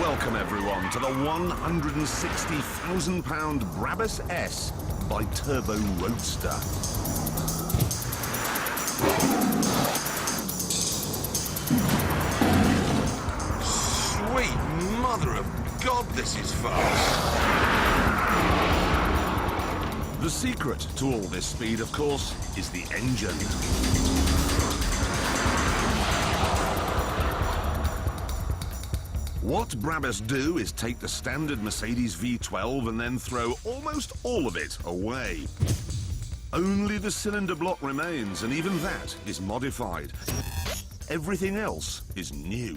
Welcome everyone to the £160,000 Brabus S by Turbo Roadster. Sweet mother of God, this is fast. The secret to all this speed, of course, is the engine. What Brabus do is take the standard Mercedes V12 and then throw almost all of it away. Only the cylinder block remains, and even that is modified. Everything else is new.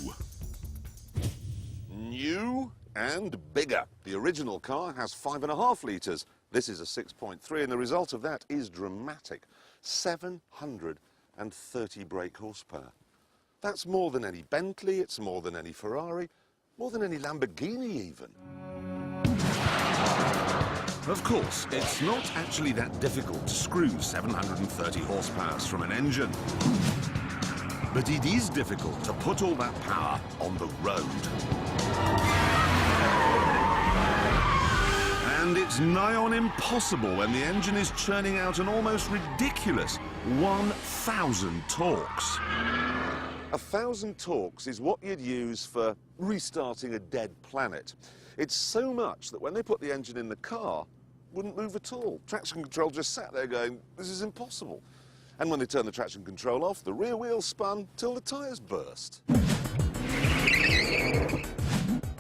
New and bigger. The original car has 5.5 litres. This is a 6.3, and the result of that is dramatic. 730 brake horsepower. That's more than any Bentley, it's more than any Ferrari, more than any Lamborghini even. Of course, it's not actually that difficult to screw 730 horsepower from an engine. But it is difficult to put all that power on the road. And it's nigh on impossible when the engine is churning out an almost ridiculous 1,000 torques. 1,000 torques is what you'd use for restarting a dead planet. It's so much that when they put the engine in the car, it wouldn't move at all. Traction control just sat there going, this is impossible. And when they turned the traction control off, the rear wheel spun till the tyres burst.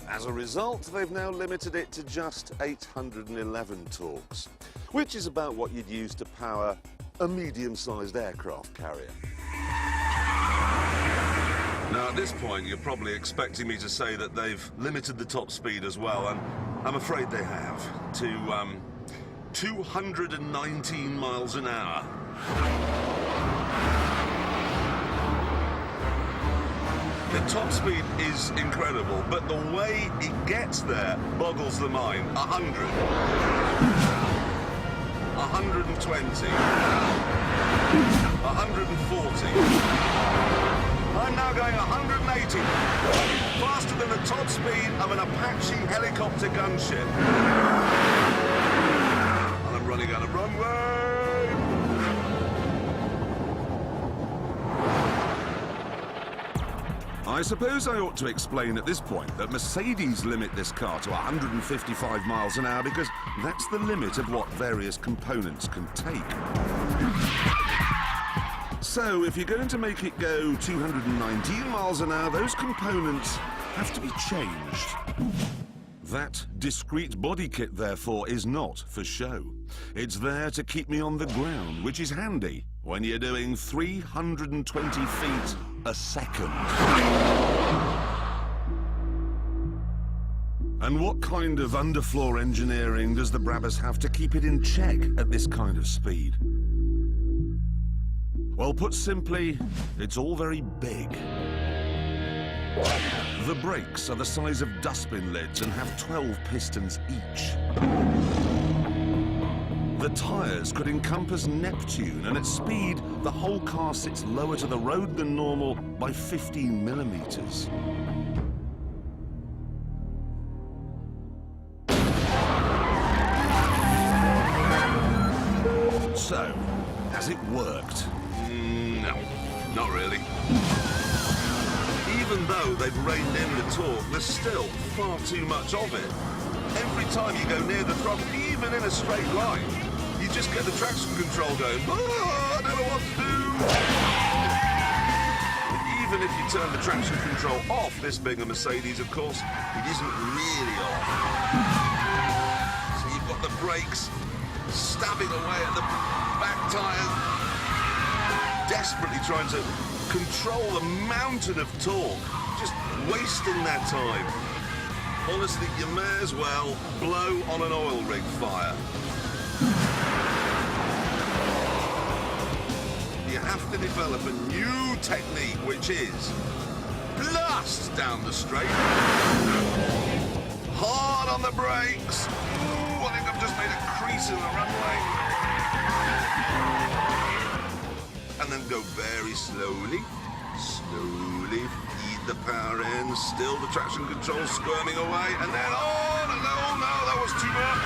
As a result, they've now limited it to just 811 torques, which is about what you'd use to power a medium-sized aircraft carrier. Now, at this point, you're probably expecting me to say that they've limited the top speed as well, and I'm afraid they have, to 219 miles an hour. The top speed is incredible, but the way it gets there boggles the mind. 100. 120. 140. I'm now going 180, faster than the top speed of an Apache helicopter gunship. And I'm running out of runway. I suppose I ought to explain at this point that Mercedes limit this car to 155 miles an hour because that's the limit of what various components can take. So, if you're going to make it go 219 miles an hour, those components have to be changed. That discrete body kit, therefore, is not for show. It's there to keep me on the ground, which is handy when you're doing 320 feet a second. And what kind of underfloor engineering does the Brabus have to keep it in check at this kind of speed? Well, put simply, it's all very big. The brakes are the size of dustbin lids and have 12 pistons each. The tyres could encompass Neptune, and at speed, the whole car sits lower to the road than normal by 15 millimetres. So, has it worked? No, not really. Even though they've reined in the torque, there's still far too much of it. Every time you go near the throttle, even in a straight line, you just get the traction control going, oh, I don't know what to do. But even if you turn the traction control off, this being a Mercedes, of course, it isn't really off. So you've got the brakes stabbing away at the back tyres, desperately trying to control the mountain of torque, just wasting that time. Honestly, you may as well blow on an oil rig fire. You have to develop a new technique, which is blast down the straight, hard on the brakes. Ooh, I think I've just made a crease in the runway. And then go very slowly, feed the power in, still the traction control squirming away, and then, oh, no, that was too much.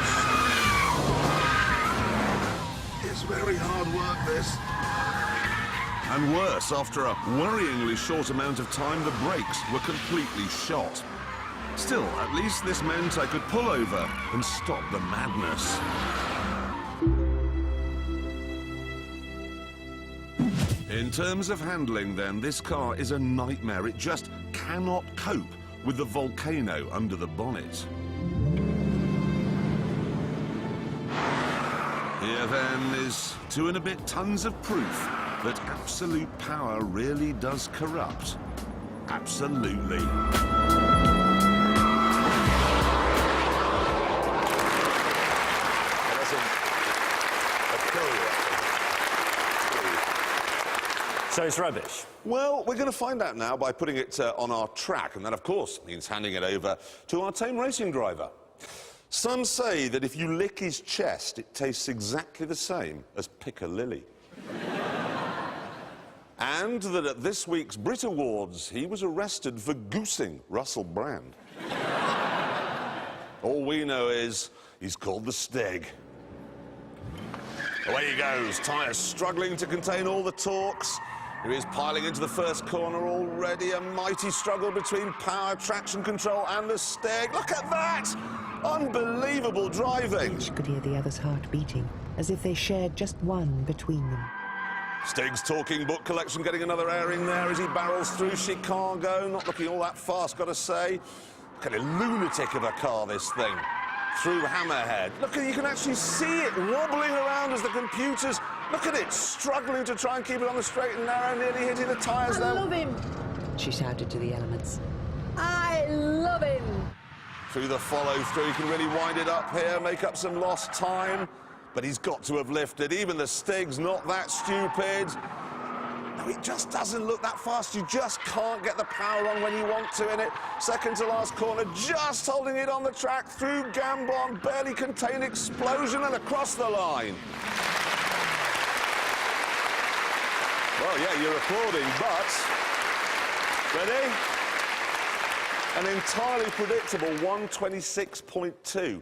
It's very hard work, this. And worse, after a worryingly short amount of time, the brakes were completely shot. Still, at least this meant I could pull over and stop the madness. In terms of handling, then, this car is a nightmare. It just cannot cope with the volcano under the bonnet. Here, then, is 2 and a bit tons of proof that absolute power really does corrupt. Absolutely. So it's rubbish? Well, we're going to find out now by putting it on our track, and that, of course, means handing it over to our tame racing driver. Some say that if you lick his chest, it tastes exactly the same as Piccalilli. And that at this week's Brit Awards, he was arrested for goosing Russell Brand. All we know is he's called the Steg. Away he goes, tyres struggling to contain all the torques. Here he is piling into the first corner already. A mighty struggle between power, traction control and the Steg. Look at that! Unbelievable driving. Each could hear the other's heart beating, as if they shared just one between them. Steg's talking book collection getting another airing there as he barrels through Chicago. Not looking all that fast, got to say. Look at a lunatic of a car, this thing. Through Hammerhead. Look, you can actually see it wobbling around as the computers... Look at it, struggling to try and keep it on the straight and narrow, nearly hitting the tyres there. I love him, she shouted to the elements. I love him. Through the follow-through, he can really wind it up here, make up some lost time. But he's got to have lifted. Even the Steg's not that stupid. No, it just doesn't look that fast. You just can't get the power on when you want to in it. Second to last corner, just holding it on the track through Gambon, barely contained explosion and across the line. Well, yeah, you're applauding, but... Ready? An entirely predictable 126.2.